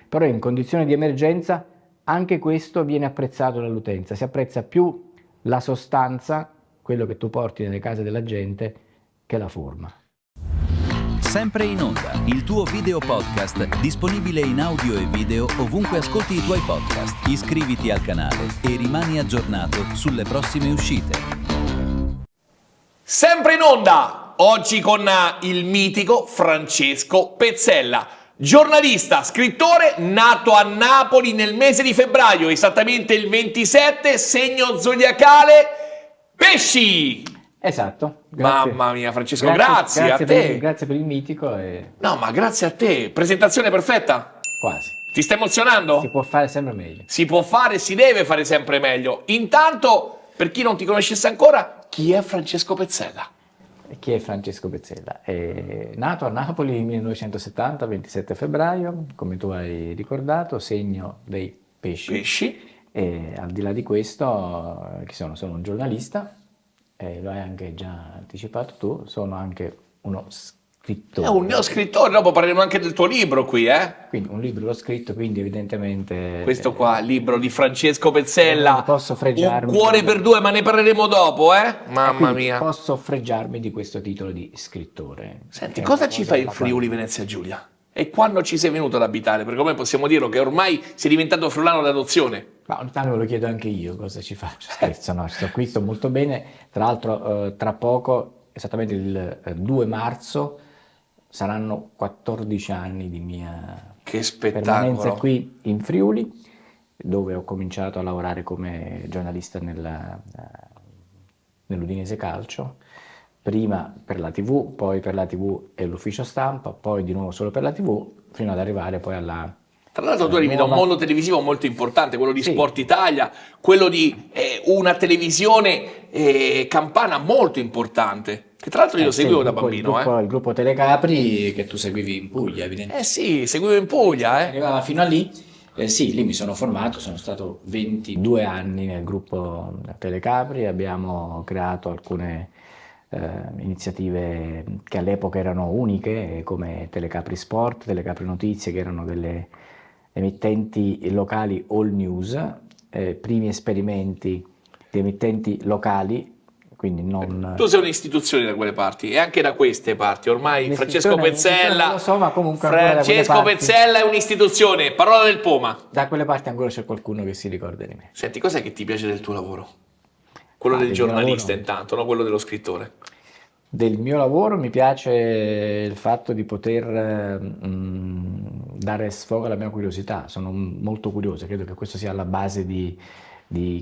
Però in condizioni di emergenza anche questo viene apprezzato dall'utenza, si apprezza più la sostanza, quello che tu porti nelle case della gente, che la forma. Sempre in onda, il tuo video podcast disponibile in audio e video ovunque ascolti i tuoi podcast. Iscriviti al canale e rimani aggiornato sulle prossime uscite. Sempre in onda, oggi con il mitico Francesco Pezzella, giornalista, scrittore, nato a Napoli nel mese di febbraio, esattamente il 27, segno zodiacale Pesci. Esatto. Grazie. Mamma mia, Francesco, grazie a te. Grazie per il mitico e No, ma grazie a te. Presentazione perfetta. quasi. Ti stai emozionando? Si può fare sempre meglio. Si può fare, si deve fare sempre meglio. Intanto, per chi non ti conoscesse ancora, chi è Francesco Pezzella? Chi è Francesco Pezzella? È nato a Napoli nel 1970, 27 febbraio, come tu hai ricordato, segno dei pesci. Pesci. E al di là di questo, chi sono? Sono un giornalista, lo hai anche già anticipato tu, sono anche uno scrittore. È un neoscrittore, dopo parleremo anche del tuo libro qui, Quindi un libro l'ho scritto, quindi evidentemente... Questo qua, libro di Francesco Pezzella. non posso fregiarmi. Un cuore per due, ma ne parleremo dopo, Mamma quindi mia. posso fregiarmi di questo titolo di scrittore. Senti, È cosa una ci cosa fai in della quale- Friuli Venezia Giulia? E quando ci sei venuto ad abitare? Perché come possiamo dirlo che ormai sei diventato friulano d'adozione. Ma ogni tanto me lo chiedo anche io cosa ci faccio. Scherzo, no, sto qui, sto molto bene. Tra l'altro, tra poco, esattamente il 2 marzo, saranno 14 anni di mia Che permanenza spettacolo. qui in Friuli, dove ho cominciato a lavorare come giornalista nell'Udinese Calcio. Prima per la TV, poi per la TV e l'ufficio stampa, poi di nuovo solo per la TV, fino ad arrivare poi alla Tra l'altro tu arrivi da un nuova- mondo televisivo molto importante, quello di Sì. Sport Italia, quello di una televisione campana molto importante, che tra l'altro io sì, seguivo il da gruppo- bambino. il gruppo Telecapri che tu seguivi in Puglia, evidentemente. Sì, seguivo in Puglia, Arrivava fino a lì, sì, lì mi sono formato, sono stato 22 anni nel gruppo Telecapri, abbiamo creato alcune iniziative che all'epoca erano uniche, come Telecapri Sport, Telecapri Notizie, che erano delle emittenti locali all news, primi esperimenti di emittenti locali, quindi non... Tu sei un'istituzione da quelle parti e anche da queste parti. Ormai Francesco Un'istituzione, non Pezzella, lo so, ma comunque ancora da quelle Francesco parti. Pezzella è un'istituzione, parola del Poma. Da quelle parti ancora c'è qualcuno che si ricorda di me. Senti, cos'è che ti piace del tuo lavoro? Quello del Del mio giornalista lavoro? intanto, no? Quello dello scrittore. Del mio lavoro mi piace il fatto di poter dare sfogo alla mia curiosità, sono molto curioso, credo che questo sia alla base di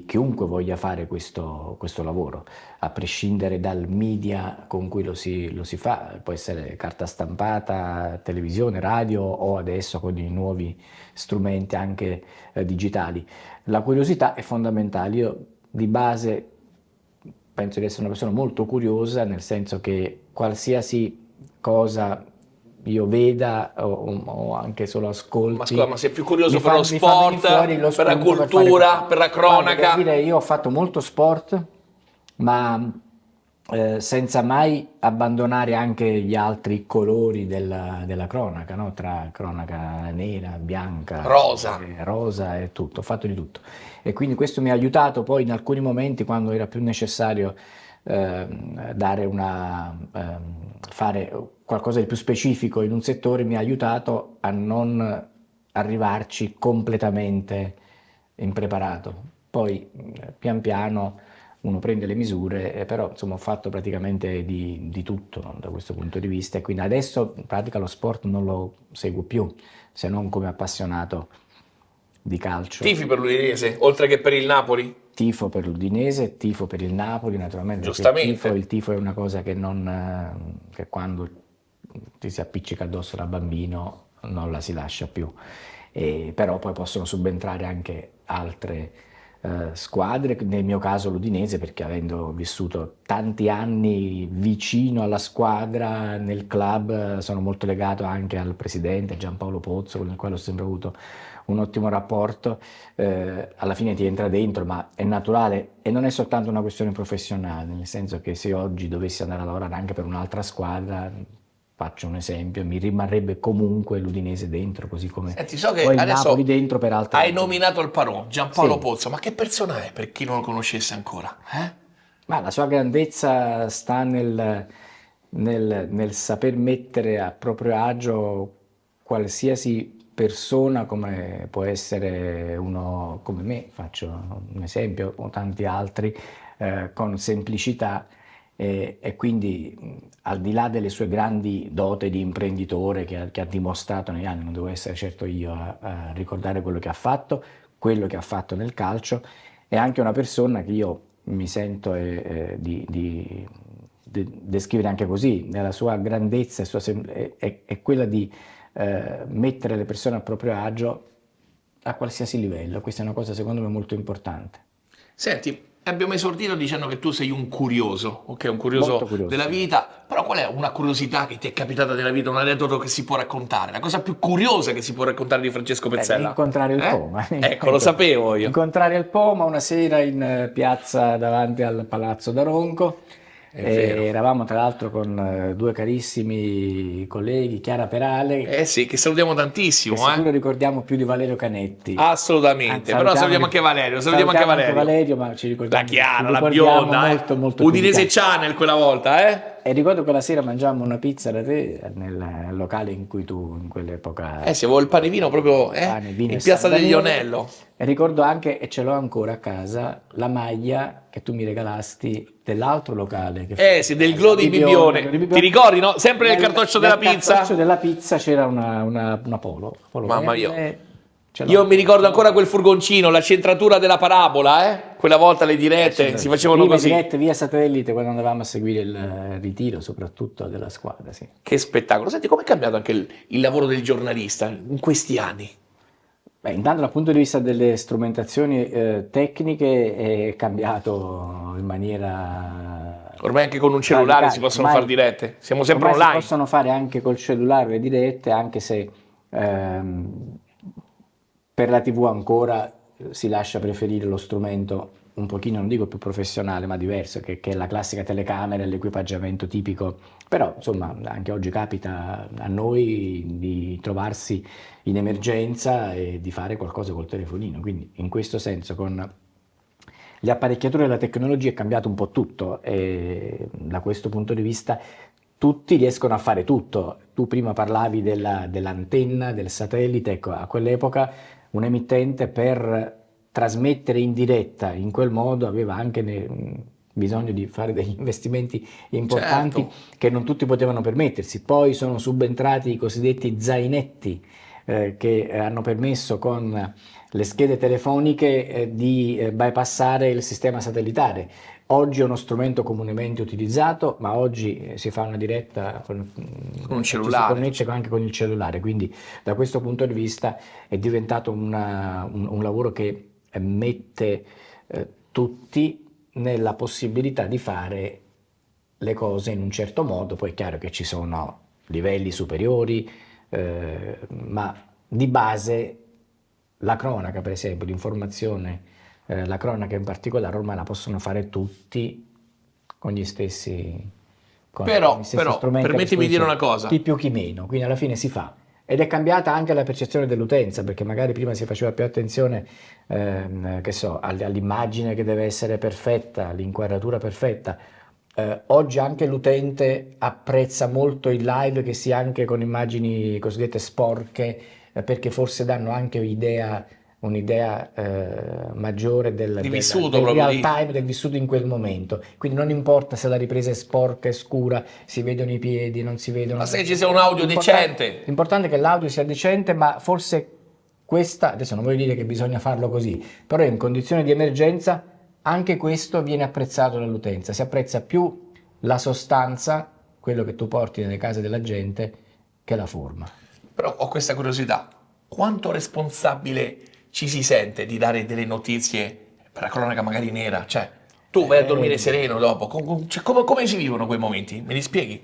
chiunque voglia fare questo lavoro, a prescindere dal media con cui lo si fa, può essere carta stampata, televisione, radio o adesso con i nuovi strumenti anche digitali. La curiosità è fondamentale, io di base penso di essere una persona molto curiosa, nel senso che qualsiasi cosa io veda o anche solo ascolti, Ma scusa, ma sei più curioso mi per lo mi fa venire sport, fuori lo per la spunto fare cultura, questo. per la Guarda, cronaca? devo dire, io ho fatto molto sport, ma senza mai abbandonare anche gli altri colori della cronaca, no? Tra cronaca nera, bianca, Rosa. rosa e tutto, ho fatto di tutto. E quindi questo mi ha aiutato poi in alcuni momenti, quando era più necessario fare qualcosa di più specifico in un settore, mi ha aiutato a non arrivarci completamente impreparato. Poi pian piano uno prende le misure, però insomma ho fatto praticamente di tutto, no, da questo punto di vista, e quindi adesso in pratica lo sport non lo seguo più, se non come appassionato di calcio. Tifi per l'Udinese, oltre che per il Napoli? Tifo per l'Udinese, tifo per il Napoli, naturalmente, perché Giustamente. il tifo è una cosa che, che quando ti si appiccica addosso da bambino non la si lascia più. Però poi possono subentrare anche altre squadre, nel mio caso l'Udinese, perché avendo vissuto tanti anni vicino alla squadra, nel club, sono molto legato anche al presidente Giampaolo Pozzo, con il quale ho sempre avuto un ottimo rapporto, alla fine ti entra dentro, ma è naturale e non è soltanto una questione professionale, nel senso che se oggi dovessi andare a lavorare anche per un'altra squadra, faccio un esempio, mi rimarrebbe comunque l'Udinese dentro, così come Senti, so che poi il adesso Napoli dentro per altre hai ragioni. nominato il Parò, Giampaolo Sì. Pozzo, ma che persona è per chi non lo conoscesse ancora? Ma la sua grandezza sta nel saper mettere a proprio agio qualsiasi persona, come può essere uno come me, faccio un esempio, o tanti altri, con semplicità e quindi al di là delle sue grandi dote di imprenditore che ha dimostrato negli anni, non devo essere certo io a ricordare quello che ha fatto nel calcio, è anche una persona che io mi sento di descrivere anche così, nella sua grandezza è quella di mettere le persone a proprio agio a qualsiasi livello. Questa è una cosa secondo me molto importante. Senti, abbiamo esordito dicendo che tu sei un curioso, ok? Un curioso Molto curioso, della sì. vita, però qual è una curiosità che ti è capitata nella vita, un aneddoto che si può raccontare? La cosa più curiosa che si può raccontare di Francesco Pezzella? Incontrare il Poma. Ecco, lo sapevo io. Incontrare il Poma una sera in piazza davanti al Palazzo da Ronco. È vero. Eravamo tra l'altro con due carissimi colleghi, Chiara Perale, Eh sì, che salutiamo che tantissimo, sicuro ricordiamo più di Valerio Canetti. Assolutamente, però salutiamo anche Valerio, Ma ci ricordiamo, La Chiara, ci la ricordiamo bionda, molto, molto più di Udinese Chiara. Channel quella volta, eh? E ricordo che la sera mangiammo una pizza da te nel locale in cui tu in quell'epoca Sì, avevo il panevino proprio pane, vino in e piazza San del Daniele. Lionello. E ricordo anche, e ce l'ho ancora a casa, la maglia che tu mi regalasti dell'altro locale. Che Sì, del Glow di Bibbione. Ti ricordi, no? Sempre nel cartoccio della pizza? Nel cartoccio della pizza c'era una polo Mamma mia. verde, ce l'ho Io mi ricordo ancora quel furgoncino, la centratura della parabola, eh? Quella volta le dirette si facevano prime così. dirette via satellite quando andavamo a seguire il ritiro soprattutto della squadra, sì. Che spettacolo. Senti, com'è cambiato anche il lavoro del giornalista in questi anni? Beh, intanto dal punto di vista delle strumentazioni tecniche è cambiato in maniera Ormai anche con un cellulare radicale. si possono Ormai- fare dirette. Siamo sempre ormai online. si possono fare anche col cellulare le dirette, anche se per la TV ancora si lascia preferire lo strumento un pochino, non dico più professionale, ma diverso, che è la classica telecamera e l'equipaggiamento tipico. Però, insomma, anche oggi capita a noi di trovarsi in emergenza e di fare qualcosa col telefonino. Quindi, in questo senso, con le apparecchiature e la tecnologia è cambiato un po' tutto e da questo punto di vista tutti riescono a fare tutto. Tu prima parlavi dell'antenna, del satellite, ecco, a quell'epoca un emittente per trasmettere in diretta in quel modo aveva anche bisogno di fare degli investimenti importanti Certo. che non tutti potevano permettersi. Poi sono subentrati i cosiddetti zainetti che hanno permesso con le schede telefoniche di bypassare il sistema satellitare. Oggi è uno strumento comunemente utilizzato, ma oggi si fa una diretta un ci cellulare. si connette anche con il cellulare, quindi da questo punto di vista è diventato un lavoro che mette tutti nella possibilità di fare le cose in un certo modo. Poi è chiaro che ci sono livelli superiori, ma di base la cronaca, per esempio, l'informazione, la cronaca in particolare, ormai la possono fare tutti con gli stessi, con Però, gli stessi strumenti a permettimi di dire disposizione, una cosa. chi più chi meno, quindi alla fine si fa. Ed è cambiata anche la percezione dell'utenza, perché magari prima si faceva più attenzione, che so, all'immagine che deve essere perfetta, all'inquadratura perfetta. Oggi anche l'utente apprezza molto il live che sia anche con immagini cosiddette sporche, perché forse danno anche un'idea maggiore Di vissuto del proprio, real time, del vissuto in quel momento. Quindi non importa se la ripresa è sporca, è scura, si vedono i piedi, non si vedono. Ma se ci sia un audio decente. L'importante è che l'audio sia decente, ma forse questa, adesso non voglio dire che bisogna farlo così, però in condizioni di emergenza anche questo viene apprezzato dall'utenza. Si apprezza più la sostanza, quello che tu porti nelle case della gente, che la forma. Però ho questa curiosità. Quanto responsabile ci si sente di dare delle notizie per la cronaca magari nera? Cioè, tu vai a dormire sereno dopo. Cioè, come si vivono quei momenti? Me li spieghi?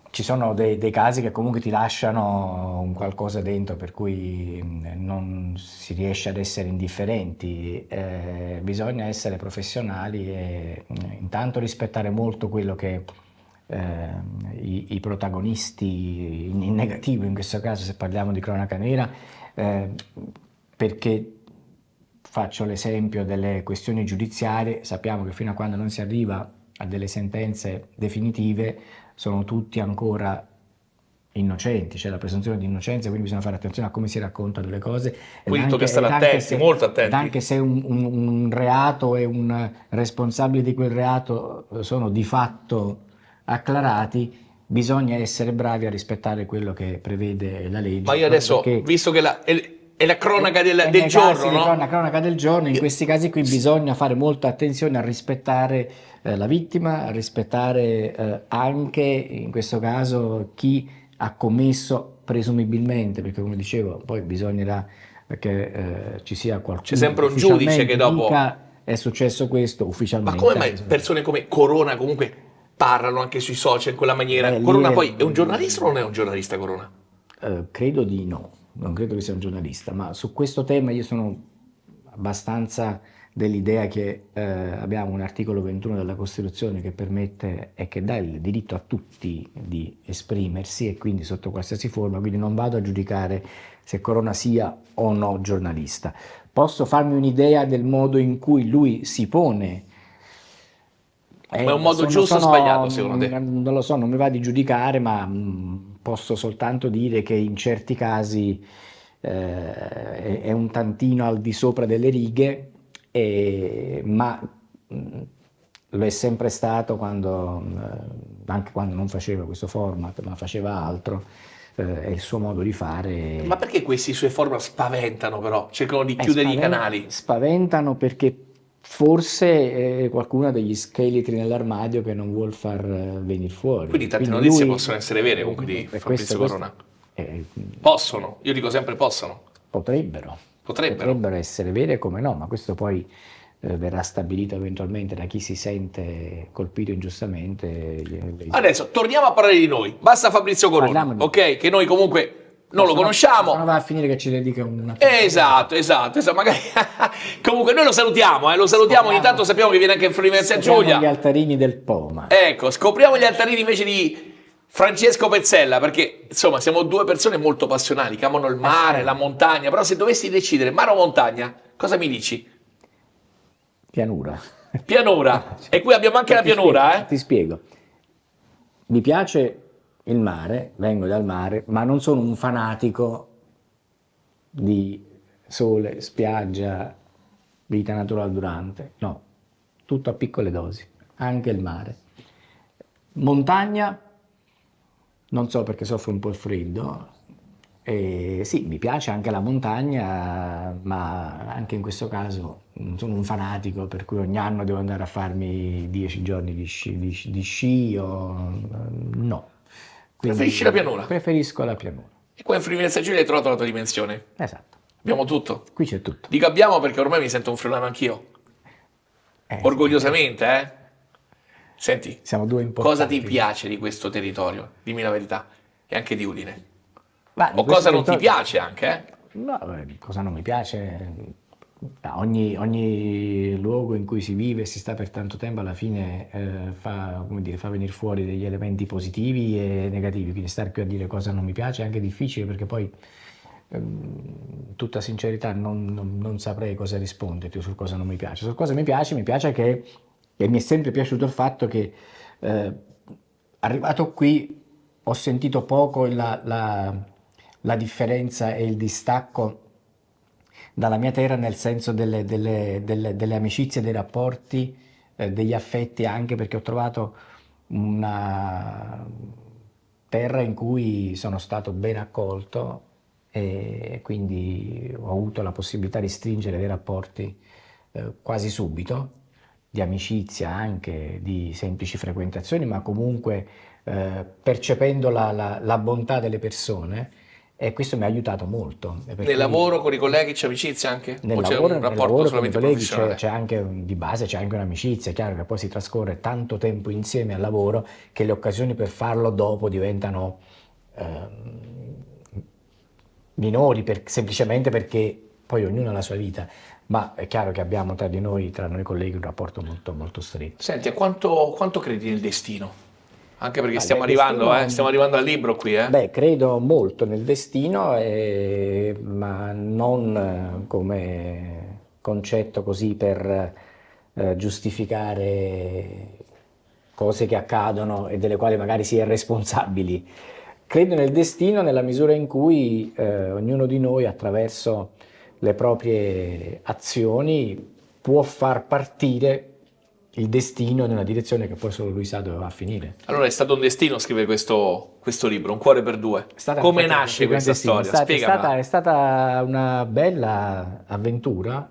Ci sono dei casi che comunque ti lasciano un qualcosa dentro per cui non si riesce ad essere indifferenti. Bisogna essere professionali e intanto rispettare molto quello che i protagonisti in negativo, in questo caso se parliamo di cronaca nera, perché faccio l'esempio delle questioni giudiziarie, sappiamo che fino a quando non si arriva a delle sentenze definitive sono tutti ancora innocenti, c'è la presunzione di innocenza, quindi bisogna fare attenzione a come si raccontano le cose. Quindi tocca stare attenti, molto attenti. Ed anche se un reato e un responsabile di quel reato sono di fatto acclarati, bisogna essere bravi a rispettare quello che prevede la legge. Ma io adesso, visto che è la cronaca del giorno, no? La cronaca del giorno, in questi casi qui bisogna fare molta attenzione a rispettare la vittima, a rispettare anche in questo caso chi ha commesso presumibilmente, perché come dicevo poi bisognerà che ci sia qualcuno. C'è sempre un giudice che dopo dica, è successo questo ufficialmente. Ma come mai persone come Corona comunque parlano anche sui social in quella maniera? Corona poi è un giornalista o non è un giornalista, Corona? Credo di no, non credo che sia un giornalista, ma su questo tema io sono abbastanza dell'idea che abbiamo un articolo 21 della Costituzione che permette e che dà il diritto a tutti di esprimersi e quindi sotto qualsiasi forma, quindi non vado a giudicare se Corona sia o no giornalista. Posso farmi un'idea del modo in cui lui si pone. Ma è un modo giusto o sbagliato secondo te? Non lo so, non mi va di giudicare, ma posso soltanto dire che in certi casi è un tantino al di sopra delle righe, ma lo è sempre stato anche quando non faceva questo format, ma faceva altro, è il suo modo di fare. Ma perché questi suoi format spaventano però? Cercano di chiudere i canali? Spaventano perché forse qualcuno ha degli scheletri nell'armadio che non vuol far venire fuori. Quindi tante notizie possono essere vere comunque di Fabrizio Corona? Possono, io dico sempre possono. Potrebbero essere vere come no, ma questo poi verrà stabilito eventualmente da chi si sente colpito ingiustamente. Adesso torniamo a parlare di noi, basta Fabrizio Corona, ok? Che noi comunque non lo conosciamo. Non va a finire che ci dedica una... Esatto, magari comunque noi lo salutiamo, ogni tanto sappiamo che viene anche in Friuli Venezia Giulia. Gli altarini del Poma. Ecco, scopriamo gli altarini invece di Francesco Pezzella, perché insomma siamo due persone molto passionali, che amano il mare, la montagna, però se dovessi decidere mare o montagna, cosa mi dici? Pianura. E qui abbiamo anche la pianura, Ti spiego. Mi piace il mare, vengo dal mare, ma non sono un fanatico di sole, spiaggia, vita naturale durante, no, tutto a piccole dosi, anche il mare. Montagna, non so perché soffro un po' il freddo, sì, mi piace anche la montagna, ma anche in questo caso non sono un fanatico per cui ogni anno devo andare a farmi 10 giorni di sci o no. Quindi preferisci la pianura? Preferisco la pianura. E qua in Friuli Venezia Giulia hai trovato la tua dimensione. Esatto. Abbiamo tutto. Qui c'è tutto. Dico abbiamo perché ormai mi sento un friulano anch'io. Orgogliosamente, Senti, siamo due importanti. Cosa ti piace di questo territorio? Dimmi la verità. E anche di Udine. O cosa non ti piace anche, No, cosa non mi piace? Ogni luogo in cui si vive e si sta per tanto tempo alla fine fa venire fuori degli elementi positivi e negativi, quindi stare più a dire cosa non mi piace è anche difficile perché poi tutta sincerità non saprei cosa risponderti su cosa non mi piace. Su cosa mi piace che e mi è sempre piaciuto il fatto che arrivato qui ho sentito poco la differenza e il distacco dalla mia terra, nel senso delle amicizie, dei rapporti, degli affetti, anche perché ho trovato una terra in cui sono stato ben accolto e quindi ho avuto la possibilità di stringere dei rapporti quasi subito, di amicizia, anche di semplici frequentazioni, ma comunque percependo la bontà delle persone. E questo mi ha aiutato molto. Nel lavoro con i colleghi c'è amicizia anche? Nel o c'è lavoro, un rapporto nel lavoro solamente con i colleghi professionale? c'è anche di base, c'è anche un'amicizia, è chiaro che poi si trascorre tanto tempo insieme al lavoro che le occasioni per farlo dopo diventano minori, semplicemente perché poi ognuno ha la sua vita, ma è chiaro che abbiamo tra noi colleghi un rapporto molto, molto stretto. Senti, quanto credi nel destino? Anche perché Beh, stiamo nel arrivando, destino- stiamo arrivando al libro qui, eh. Beh, credo molto nel destino, ma non come concetto così per giustificare cose che accadono e delle quali magari si è responsabili. Credo nel destino nella misura in cui ognuno di noi, attraverso le proprie azioni, può far partire il destino in una direzione che poi solo lui sa dove va a finire. Allora è stato un destino scrivere questo libro, Un cuore per due. Come Infatti, nasce il questa clandestino storia? Spiegamela. è stata una bella avventura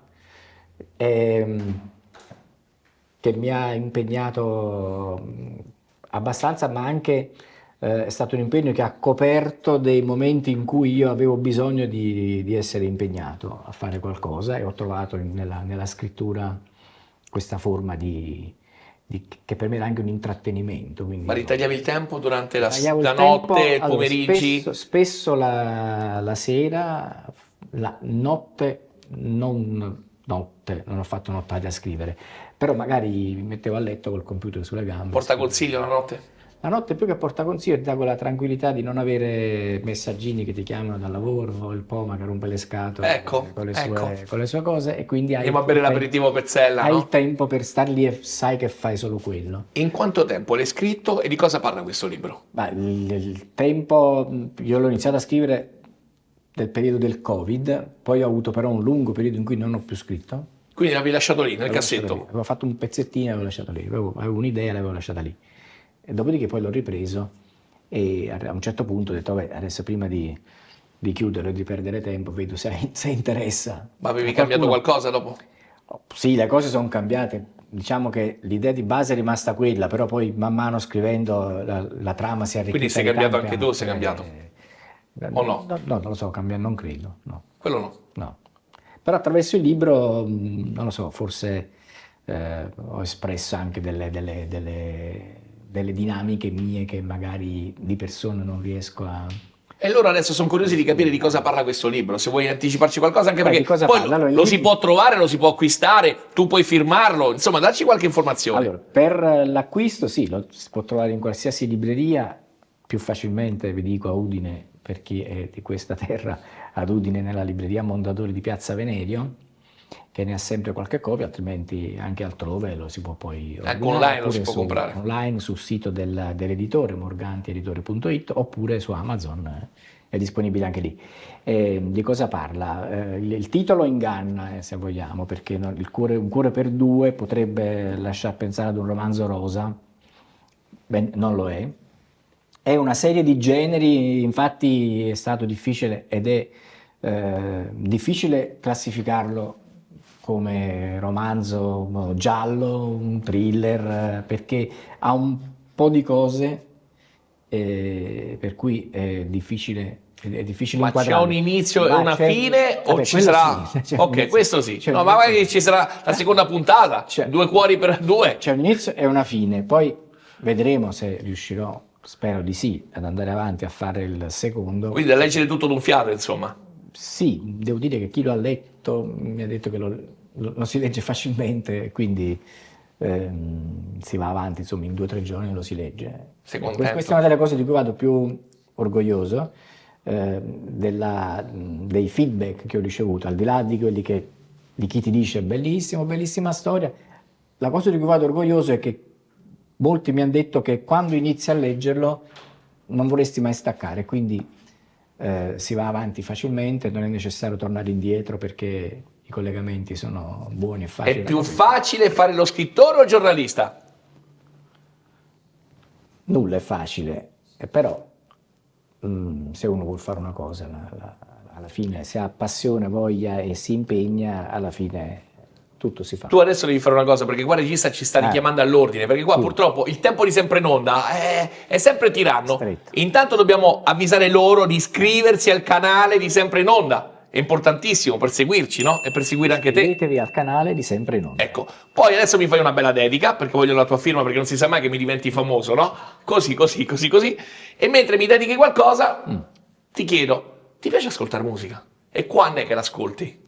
che mi ha impegnato abbastanza, ma anche è stato un impegno che ha coperto dei momenti in cui io avevo bisogno di essere impegnato a fare qualcosa, e ho trovato nella scrittura questa forma che per me era anche un intrattenimento. Quindi Ma ritagliavi il tempo durante tagliavo la il tempo, notte, il allora, pomeriggi? spesso la sera, la notte, non ho fatto nottate a scrivere, però magari mi mettevo a letto col computer sulle gambe. Porta consiglio la notte? La notte più che porta consiglio ti dà quella tranquillità di non avere messaggini che ti chiamano dal lavoro, o il Poma che rompe le scatole Ecco, con ecco. con le sue cose, e quindi Andiamo a bere l'aperitivo Pezzella, hai no? il tempo per star lì e sai che fai solo quello. In quanto tempo l'hai scritto e di cosa parla questo libro? Ma il tempo, io l'ho iniziato a scrivere del periodo del Covid, poi ho avuto però un lungo periodo in cui non ho più scritto. Quindi l'avevi lasciato lì, nel L'avevo lasciato lì. cassetto? Avevo fatto un pezzettino e l'avevo lasciato lì, avevo un'idea e l'avevo lasciata lì. E dopodiché poi l'ho ripreso e a un certo punto ho detto, vabbè, adesso prima di chiuderlo e di perdere tempo, vedo se interessa. Ma avevi A cambiato qualcuno- qualcosa dopo? Sì, le cose sono cambiate. Diciamo che l'idea di base è rimasta quella, però poi man mano scrivendo la trama si è arricchita. Quindi sei di cambiato tante anche tu, sei altre- cambiato? O no? No, non lo so, non credo, no. Quello no. No. Però attraverso il libro, non lo so, forse ho espresso anche delle dinamiche mie che magari di persona non riesco a... E allora adesso sono curiosi di capire di cosa parla questo libro, se vuoi anticiparci qualcosa, anche Beh, perché di cosa poi parla? Allora, il lo si libro- può trovare, lo si può acquistare, tu puoi firmarlo, insomma, dacci qualche informazione. Allora, per l'acquisto sì, lo si può trovare in qualsiasi libreria, più facilmente vi dico a Udine, per chi è di questa terra, ad Udine nella libreria Mondadori di Piazza Venerio, che ne ha sempre qualche copia, altrimenti anche altrove lo si può poi ordinare. online lo si oppure può comprare. Online sul sito dell'editore, morgantieditore.it, oppure su Amazon, è disponibile anche lì. Di cosa parla? Il titolo inganna, se vogliamo, perché Un cuore per due potrebbe lasciar pensare ad un romanzo rosa, beh, non lo è. È una serie di generi, infatti è stato difficile ed è difficile classificarlo come romanzo giallo, un thriller, perché ha un po' di cose per cui è difficile Ma c'è inquadrarlo. un inizio e Ma una c'è- fine o vabbè, ci quello sarà? sì, c'è un Ok, inizio- questo sì. c'è un No, ma inizio- magari ci sarà la seconda puntata, C'è- due cuori per due. C'è un inizio e una fine, poi vedremo se riuscirò, spero di sì, ad andare avanti a fare il secondo. Quindi da leggere tutto d'un fiato, insomma. Sì, devo dire che chi lo ha letto mi ha detto che lo si legge facilmente, quindi si va avanti, insomma, in 2 o 3 giorni lo si legge. Sei contento? Questa è una delle cose di cui vado più orgoglioso, dei feedback che ho ricevuto, al di là di quelli di chi ti dice bellissimo, bellissima storia. La cosa di cui vado orgoglioso è che molti mi hanno detto che quando inizi a leggerlo non vorresti mai staccare, quindi si va avanti facilmente, non è necessario tornare indietro perché i collegamenti sono buoni e facili. È più facile fare lo scrittore o il giornalista? Nulla è facile, però se uno vuol fare una cosa, alla fine, se ha passione, voglia e si impegna, alla fine tutto si fa. Tu adesso devi fare una cosa, perché qua il regista ci sta richiamando all'ordine, perché qua Sì. purtroppo il tempo di Sempre in Onda è sempre tiranno. Stretto. Intanto dobbiamo avvisare loro di iscriversi al canale di Sempre in Onda. È importantissimo per seguirci, no? E per seguire anche te. Iscrivetevi al canale di Sempre in Onda. Ecco, poi adesso mi fai una bella dedica, perché voglio la tua firma, perché non si sa mai che mi diventi famoso, no? Così. E mentre mi dedichi qualcosa, ti chiedo, ti piace ascoltare musica? E quando è che l'ascolti?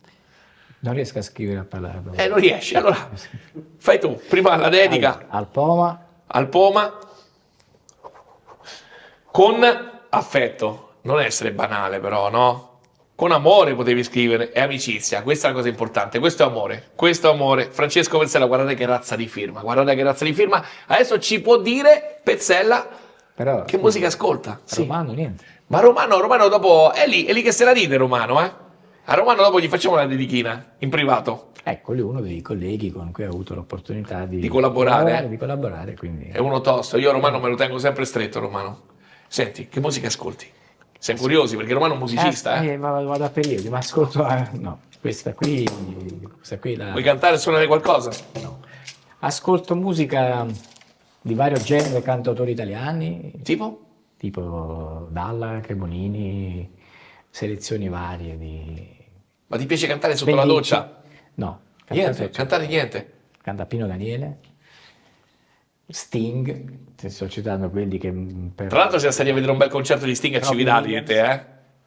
Non riesco a scrivere a parlare. Non riesci, allora fai tu, prima la dedica Allora, al Poma, al Poma. con affetto, non essere banale però, no? Con amore potevi scrivere, è amicizia, questa è la cosa importante, questo è amore. Francesco Pezzella, guardate che razza di firma, adesso ci può dire, Pezzella, Però, che musica ascolta? Sì. Romano, niente. Ma Romano dopo, è lì che se la ride Romano, eh? A Romano dopo gli facciamo una dedichina, in privato. Ecco, lui è uno dei colleghi con cui ho avuto l'opportunità di collaborare. Quindi... È uno tosto, io Romano me lo tengo sempre stretto, Romano. Senti, che musica ascolti? Siamo curiosi perché Romano è un musicista, ma vado a periodi, ma ascolto... no, questa qui la... Vuoi cantare e suonare qualcosa? No. Ascolto musica di vario genere, cantautori italiani, tipo Dalla, Cremonini, selezioni varie di... Ma ti piace cantare sotto la doccia? No. Cantare niente. Canta Pino Daniele, Sting, ti sto citando quelli che... Tra l'altro siamo stati a vedere un bel concerto di Sting a Cividali, di te, eh?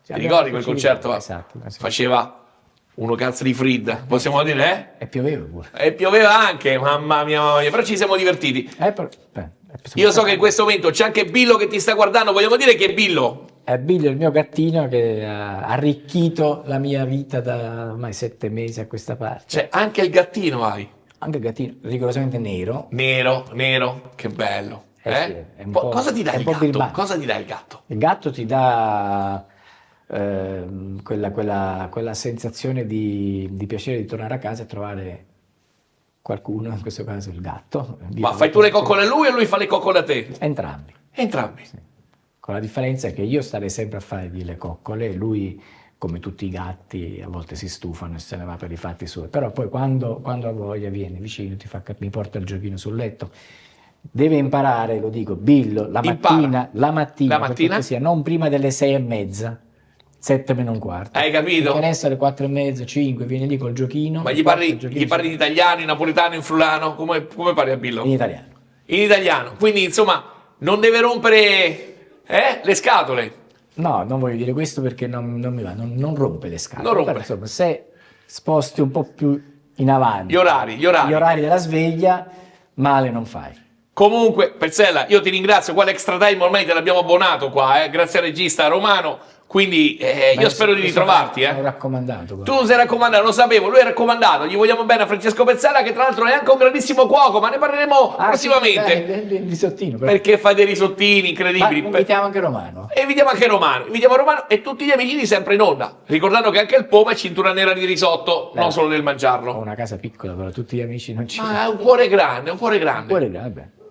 Ti ricordi quel concerto? Esatto. Faceva uno cazzo di Frid, possiamo dire, E pioveva pure. E pioveva anche, mamma mia, però ci siamo divertiti. Io so che in questo momento c'è anche Billo che ti sta guardando, vogliamo dire che è Billo? È Billo, il mio gattino, che ha arricchito la mia vita da ormai 7 mesi a questa parte. Cioè, anche il gattino hai? Anche il gattino, rigorosamente nero. Nero, che bello. Sì, è un po', cosa ti dà il gatto? Cosa ti dà il gatto? Il gatto ti dà quella sensazione di piacere di tornare a casa e trovare qualcuno, in questo caso il gatto. Ma fai tu le coccole a lui o lui fa le coccole a te? Entrambi. Sì. Con la differenza che io starei sempre a fare le coccole e lui, come tutti i gatti, a volte si stufano e se ne va per i fatti suoi. Però poi quando ha voglia viene vicino, mi porta il giochino sul letto. Deve imparare, lo dico, Billo, la mattina perché sia non prima delle 6:30, 7 meno un quarto. Hai capito? Che resta alle 4:30, 5, viene lì col giochino. Ma gli parli in italiano, in napoletano, in friulano? Come parli a Billo? In italiano. In italiano, quindi insomma non deve rompere le scatole. No, non voglio dire questo perché non mi va, non rompe le scatole. Non rompe. Però, insomma, se sposti un po' più in avanti gli orari della sveglia, male non fai. Comunque, Pezzella, io ti ringrazio, qua l'extra time ormai te l'abbiamo abbonato qua, grazie al regista Romano, quindi io spero di ritrovarti. Sono raccomandato. Tu sei raccomandato, lo sapevo, lui è raccomandato, gli vogliamo bene a Francesco Pezzella che tra l'altro è anche un grandissimo cuoco, ma ne parleremo prossimamente. Il risottino. Perché fa dei risottini incredibili. Ma invitiamo anche Romano. Invitiamo Romano e tutti gli amici di Sempre in Onda, ricordando che anche il Poma è cintura nera di risotto, non solo nel mangiarlo. Ho una casa piccola, però tutti gli amici non ci... Ma è un cuore grande,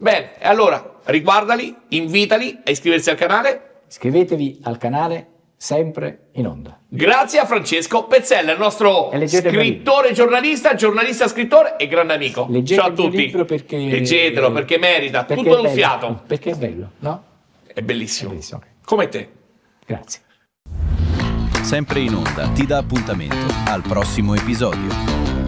Bene, e allora riguardali, invitali a iscriversi al canale. Iscrivetevi al canale Sempre in Onda. Grazie a Francesco Pezzella, il nostro scrittore, giornalista, scrittore e grande amico. Leggete ciao a tutti. Leggetelo perché merita, tutto in un fiato. Perché è bello, no? È bellissimo. Bellissimo. Come te. Grazie. Sempre in Onda ti dà appuntamento al prossimo episodio.